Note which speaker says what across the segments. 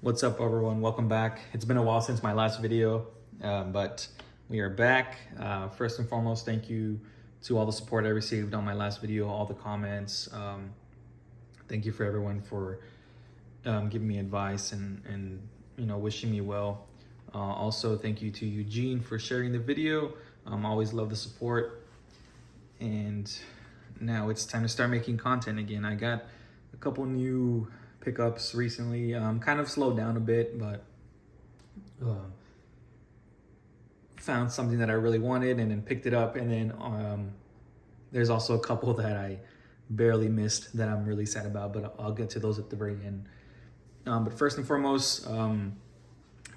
Speaker 1: What's up, everyone? Welcome back. It's been a while since my last video, but we are back. First and foremost, thank you to all the support I received on my last video, all the comments. Thank you for everyone for giving me advice and wishing me well. Also, thank you to Eugene for sharing the video. Always love the support. And now it's time to start making content again. I got a couple new pickups recently. Kind of slowed down a bit, but found something that I really wanted and then picked it up. And then there's also a couple that I barely missed that I'm really sad about, but I'll get to those at the very end. But first and foremost,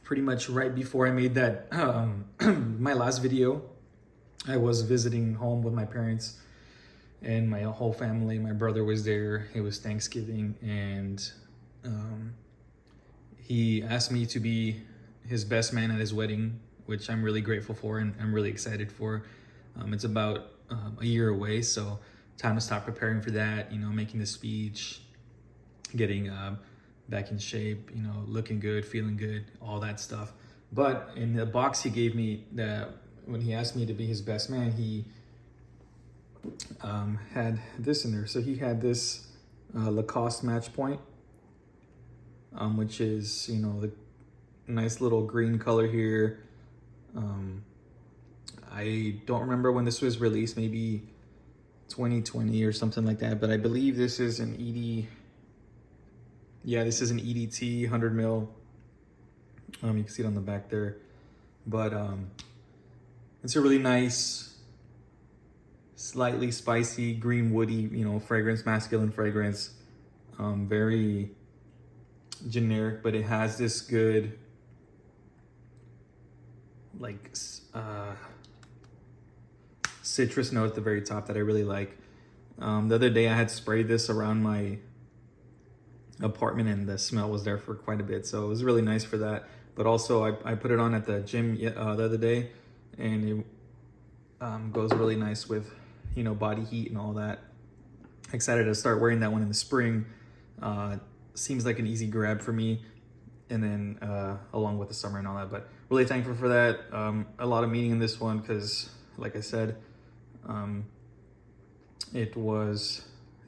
Speaker 1: pretty much right before I made that my last video, I was visiting home with my parents and my whole family. My brother was there. It was Thanksgiving, and he asked me to be his best man at his wedding, which I'm really grateful for and I'm really excited for. It's about a year away, so time to start preparing for that, making the speech, getting back in shape, looking good, feeling good, all that stuff. But in the box he gave me, when he asked me to be his best man, he had this in there. So he had this Lacoste match point, which is, the nice little green color here. I don't remember when this was released, maybe 2020 or something like that, but I believe this is an this is an EDT 100 mil. You can see it on the back there, but it's a really nice, slightly spicy, green woody, fragrance, masculine fragrance. Very generic, but it has this good, like, citrus note at the very top that I really like. The other day I had sprayed this around my apartment and the smell was there for quite a bit, so it was really nice for that. But also I put it on at the gym the other day, and it goes really nice with body heat and all that. Excited to start wearing that one in the spring. Seems like an easy grab for me, and then along with the summer and all that. But really thankful for that. A lot of meaning in this one because, like I said, it was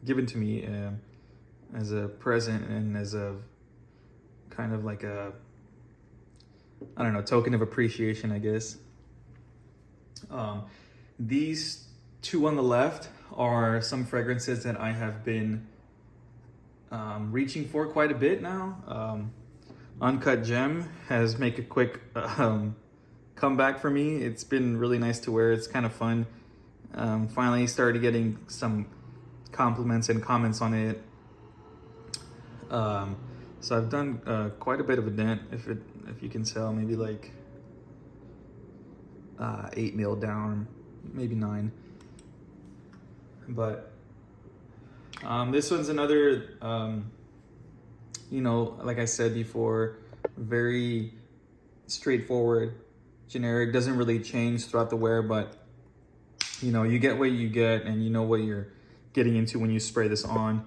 Speaker 1: given to me as a present and as a kind of like a, I don't know, token of appreciation, I guess. These two on the left are some fragrances that I have been reaching for quite a bit now. Uncut Gem has made a quick comeback for me. It's been really nice to wear. It's kind of fun. Finally started getting some compliments and comments on it. So I've done quite a bit of a dent, if you can tell, maybe like 8 mil down, maybe 9. But this one's another, like I said before, very straightforward, generic, doesn't really change throughout the wear, but you get what you get and you know what you're getting into when you spray this on.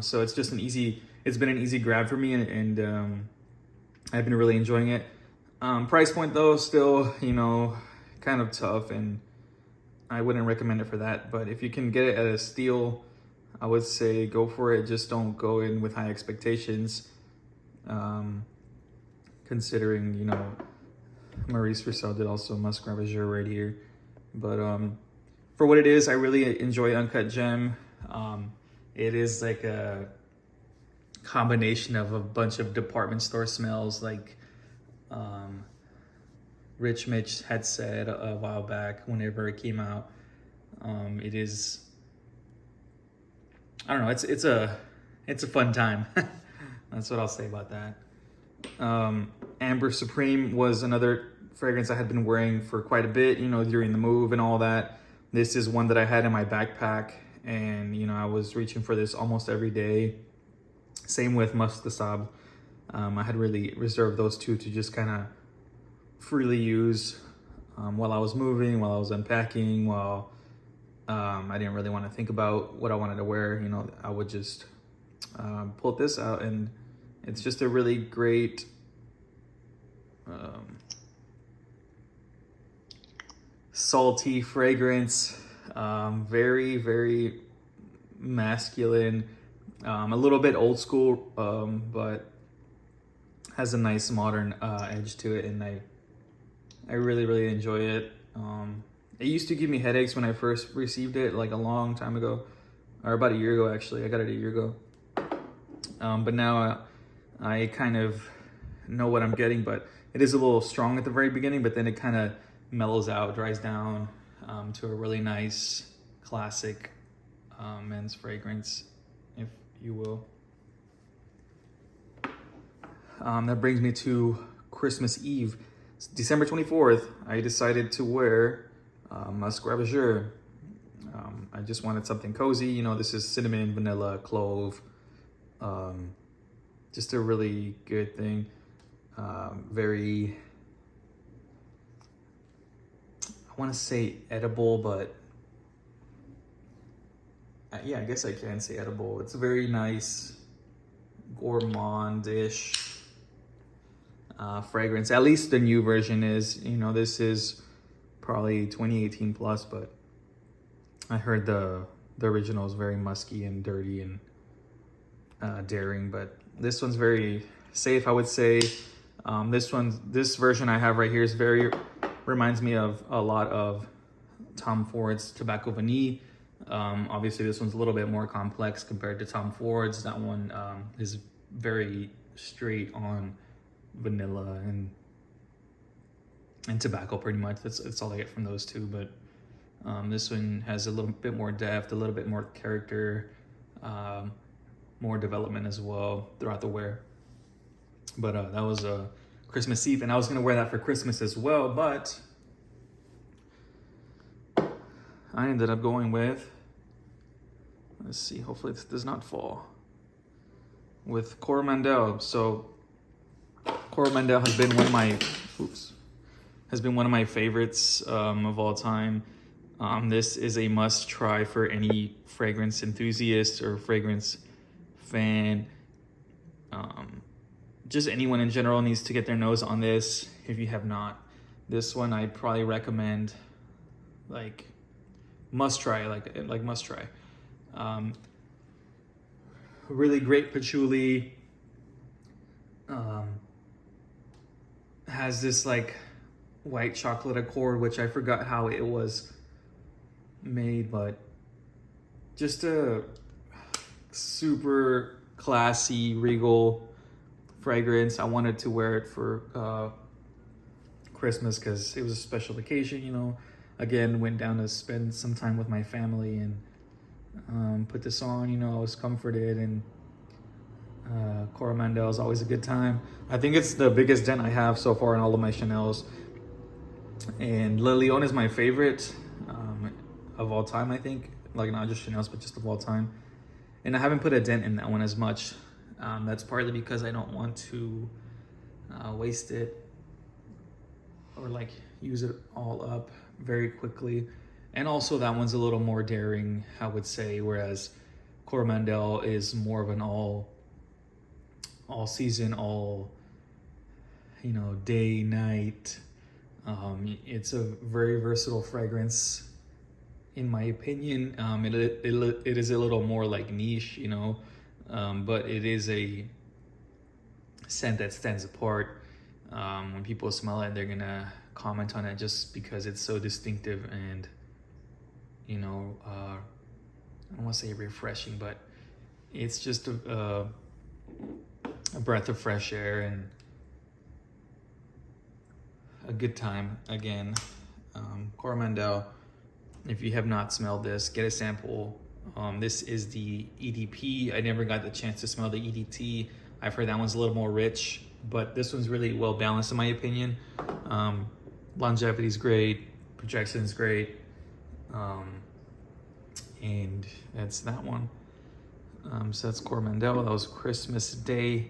Speaker 1: So it's just it's been an easy grab for me, and I've been really enjoying it. Price point though, still, kind of tough, and I wouldn't recommend it for that. But if you can get it at a steal, I would say go for it. Just don't go in with high expectations. Considering, Maurice Rousseau did also Must Grab Azure right here. But for what it is, I really enjoy Uncut Gem. It is like a combination of a bunch of department store smells, like Rich Mitch had said a while back whenever it came out. It is, I don't know, it's a fun time. That's what I'll say about that. Amber Supreme was another fragrance I had been wearing for quite a bit, during the move and all that. This is one that I had in my backpack, and I was reaching for this almost every day. Same with Mustasab. I had really reserved those two to just kind of freely use while I was moving, while I was unpacking, while I didn't really want to think about what I wanted to wear. I would just pull this out and It's just a really great salty fragrance. Very, very masculine. A little bit old school, but has a nice modern edge to it, and I really, really enjoy it. It used to give me headaches when I first received it, like a long time ago, or about a year ago actually. I got it a year ago. But now I kind of know what I'm getting, but it is a little strong at the very beginning, but then it kind of mellows out, dries down to a really nice classic men's fragrance, if you will. That brings me to Christmas Eve. It's December 24th, I decided to wear Musk Ravageur. I just wanted something cozy. You know, this is cinnamon, vanilla, clove. Just a really good thing. Very, I want to say edible, but yeah, I guess I can say edible. It's a very nice, gourmand-ish fragrance. At least the new version is. You know, this is probably 2018 plus, but I heard the original is very musky and dirty and daring, but this one's very safe, I would say. This version I have right here is reminds me of a lot of Tom Ford's Tobacco Vanille. Obviously this one's a little bit more complex compared to Tom Ford's. That one is very straight on vanilla and tobacco, pretty much. That's all I get from those two. But this one has a little bit more depth, a little bit more character, more development as well throughout the wear. But that was Christmas Eve, and I was gonna wear that for Christmas as well, but I ended up going with, let's see, hopefully this does not fall, with Coromandel. So Coromandel has been one of my favorites of all time. This is a must try for any fragrance enthusiast or fragrance fan. Just anyone in general needs to get their nose on this if you have not. This one I'd probably recommend, like must try. Really great patchouli. Has this like white chocolate accord, which I forgot how it was made, but just a super classy, regal fragrance. I wanted to wear it for Christmas because it was a special occasion, you know. Again, went down to spend some time with my family and put this on, you know. I was comforted, and Coromandel is always a good time. I think it's the biggest dent I have so far in all of my Chanels. And Le Lion is my favorite of all time, I think. Like, not just Chanel's, but just of all time. And I haven't put a dent in that one as much. That's partly because I don't want to waste it or like use it all up very quickly. And also that one's a little more daring, I would say, whereas Coromandel is more of an all season, all, you know, day, night. It's a very versatile fragrance, in my opinion. It is a little more like niche, you know, but it is a scent that stands apart. When people smell it, they're gonna comment on it just because it's so distinctive and, you know, I don't want to say refreshing, but it's just a breath of fresh air and a good time. Again, Coromandel, if you have not smelled this, get a sample. This is the EDP. I never got the chance to smell the EDT. I've heard that one's a little more rich, but this one's really well balanced in my opinion. Longevity is great, projection is great, and that's that one. So that's Coromandel. That was Christmas Day.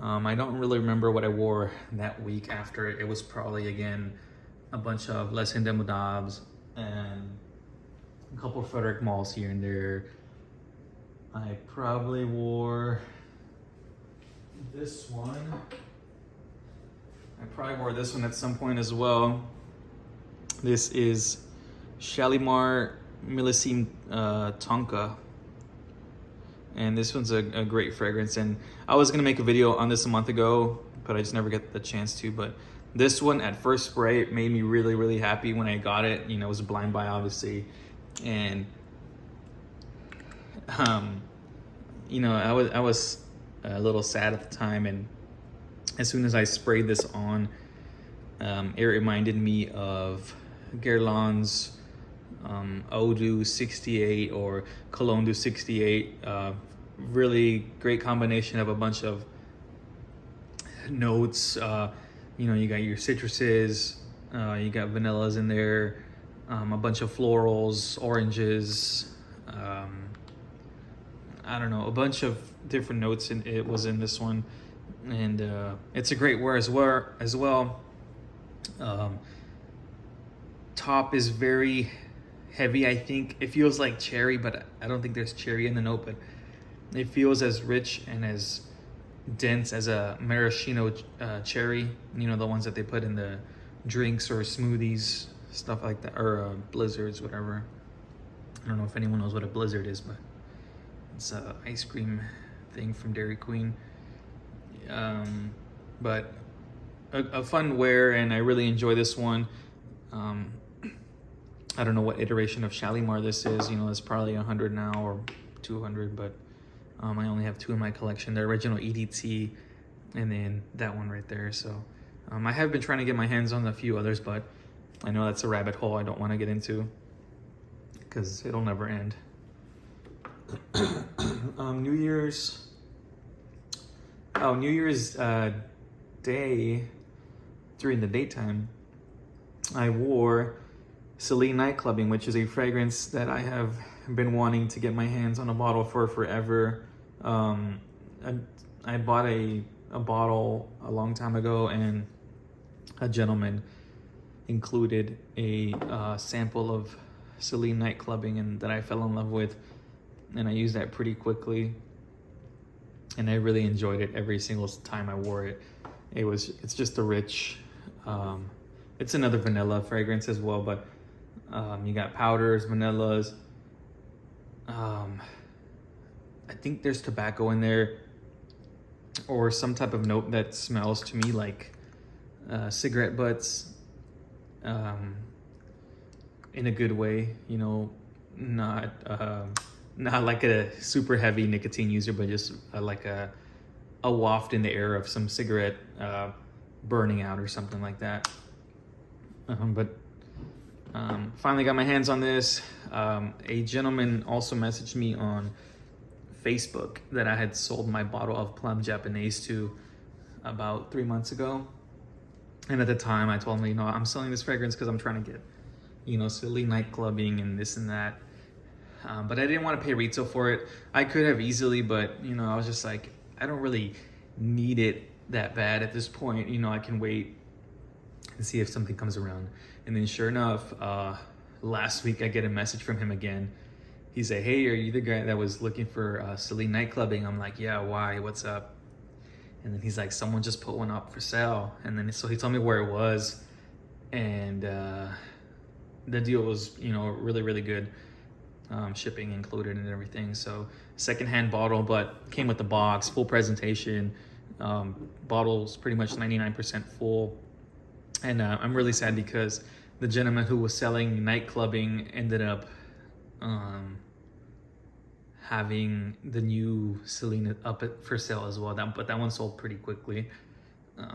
Speaker 1: I don't really remember what I wore that week after. It was probably, again, a bunch of Les Indemodables and a couple of Frederic Malls here and there. I probably wore this one, I probably wore this one at some point as well. This is Shalimar Millésime Tonka. And this one's a great fragrance. And I was gonna make a video on this a month ago, but I just never get the chance to. But this one at first spray, it made me really, really happy when I got it. You know, it was a blind buy, obviously. And, you know, I was a little sad at the time. And as soon as I sprayed this on, it reminded me of Guerlain's Eau du 68 or Cologne du 68. Really great combination of a bunch of notes. You know, you got your citruses, you got vanillas in there, a bunch of florals, oranges, I don't know, a bunch of different notes it was in this one. And it's a great wear as well. Top is very heavy. I think it feels like cherry, but I don't think there's cherry in the note, but it feels as rich and as dense as a maraschino cherry, you know, the ones that they put in the drinks or smoothies, stuff like that, or blizzards, whatever. I don't know if anyone knows what a blizzard is, but it's a ice cream thing from Dairy Queen. But a fun wear, and I really enjoy this one. I don't know what iteration of Shalimar this is. You know, it's probably 100 now or 200, but I only have 2 in my collection. The original EDT and then that one right there. So I have been trying to get my hands on a few others, but I know that's a rabbit hole I don't want to get into because it'll never end. New Year's Day, during the daytime, I wore Celine Night Clubbing, which is a fragrance that I have been wanting to get my hands on a bottle for forever. I bought a bottle a long time ago, and a gentleman included a sample of Celine Night Clubbing, and that I fell in love with, and I used that pretty quickly, and I really enjoyed it every single time I wore it. It's just a rich, it's another vanilla fragrance as well, but you got powders, vanillas. I think there's tobacco in there, or some type of note that smells to me like cigarette butts, in a good way, you know, not like a super heavy nicotine user, but just like a waft in the air of some cigarette burning out or something like that. Finally got my hands on this. A gentleman also messaged me on Facebook that I had sold my bottle of Plum Japanese to about 3 months ago. And at the time I told him, you know, I'm selling this fragrance because I'm trying to get, you know, Celine Night Clubbing and this and that. But I didn't want to pay retail for it. I could have easily, but, you know, I was just like, I don't really need it that bad at this point. You know, I can wait and see if something comes around. And then sure enough, last week I get a message from him again. He said, hey, are you the guy that was looking for Celine Night Clubbing? I'm like, yeah, why? What's up? And then he's like, someone just put one up for sale. And then so he told me where it was. And the deal was, you know, really, really good. Shipping included and everything. So secondhand bottle, but came with the box, full presentation. Bottle's pretty much 99% full. And I'm really sad because the gentleman who was selling Night Clubbing ended up having the new Celine up for sale as well. But that one sold pretty quickly.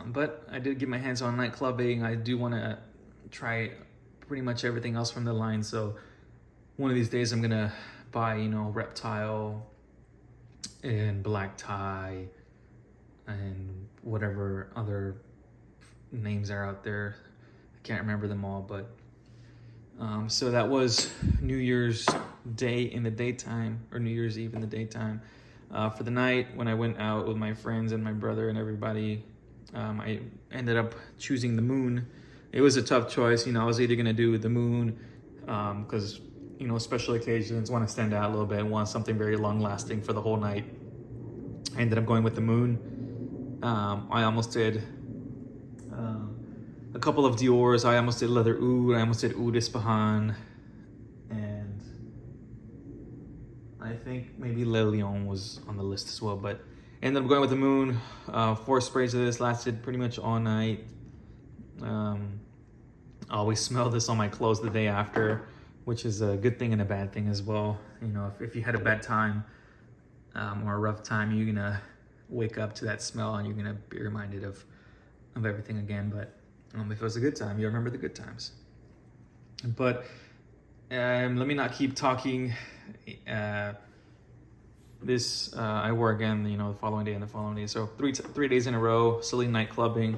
Speaker 1: But I did get my hands on Night Clubbing. I do want to try pretty much everything else from the line. So one of these days I'm gonna buy, you know, Reptile and Black Tie and whatever other names are out there. I can't remember them all, but so that was New Year's Day in the daytime, or New Year's Eve in the daytime. For the night, when I went out with my friends and my brother and everybody, I ended up choosing the Moon. It was a tough choice. You know, I was either gonna do the Moon because, you know, special occasions, want to stand out a little bit, want something very long lasting for the whole night. I ended up going with the Moon. I almost did a couple of Dior's. I almost did Leather Oud. I almost did Oud Ispahan. And I think maybe Le Lion was on the list as well. But ended up going with the Moon. 4 sprays of this lasted pretty much all night. I always smell this on my clothes the day after, which is a good thing and a bad thing as well. You know, if you had a bad time or a rough time, you're gonna wake up to that smell and you're gonna be reminded of everything again. But if it was a good time, you remember the good times. But let me not keep talking. I wore again, you know, the following day and the following day. So three days in a row, silly night clubbing.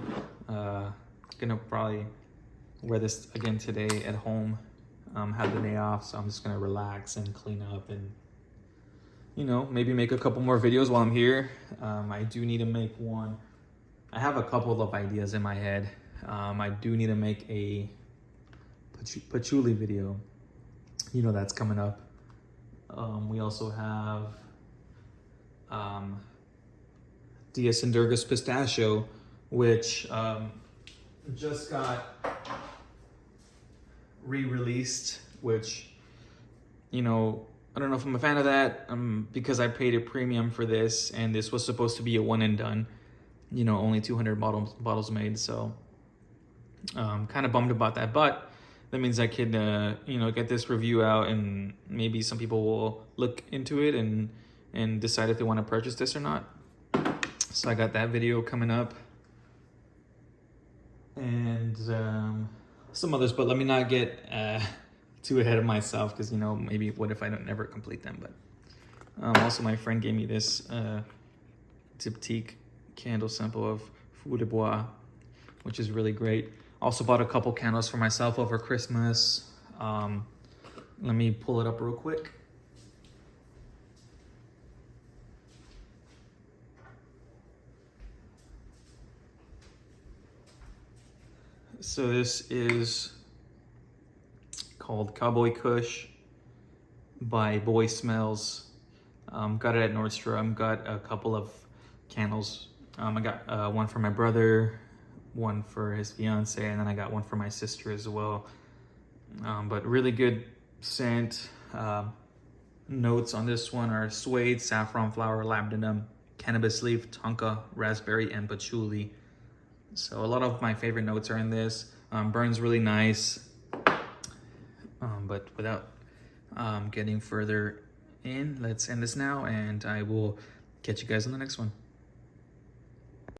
Speaker 1: Gonna probably wear this again today at home. Have the day off, so I'm just gonna relax and clean up and, you know, maybe make a couple more videos while I'm here. I do need to make one. I have a couple of ideas in my head. I do need to make a patchouli video. You know, that's coming up. We also have Diaz and Durga's Pistachio, which just got re-released, which, you know, I don't know if I'm a fan of that, because I paid a premium for this, and this was supposed to be a one and done, you know, only 200 bottles made, so kind of bummed about that. But that means I could, you know, get this review out, and maybe some people will look into it and decide if they want to purchase this or not. So I got that video coming up, and some others, but let me not get too ahead of myself, because, you know, maybe what if I don't never complete them. But also my friend gave me this Diptyque candle sample of Feu de Bois, which is really great. Also bought a couple candles for myself over Christmas. Let me pull it up real quick. So this is called Cowboy Kush by Boy Smells. Got it at Nordstrom. Got a couple of candles. I got one for my brother, one for his fiance, and then I got one for my sister as well. But really good scent. Notes on this one are suede, saffron flower, labdanum, cannabis leaf, tonka, raspberry, and patchouli. So a lot of my favorite notes are in this. Burns really nice. But without getting further in, let's end this now, and I will catch you guys on the next one.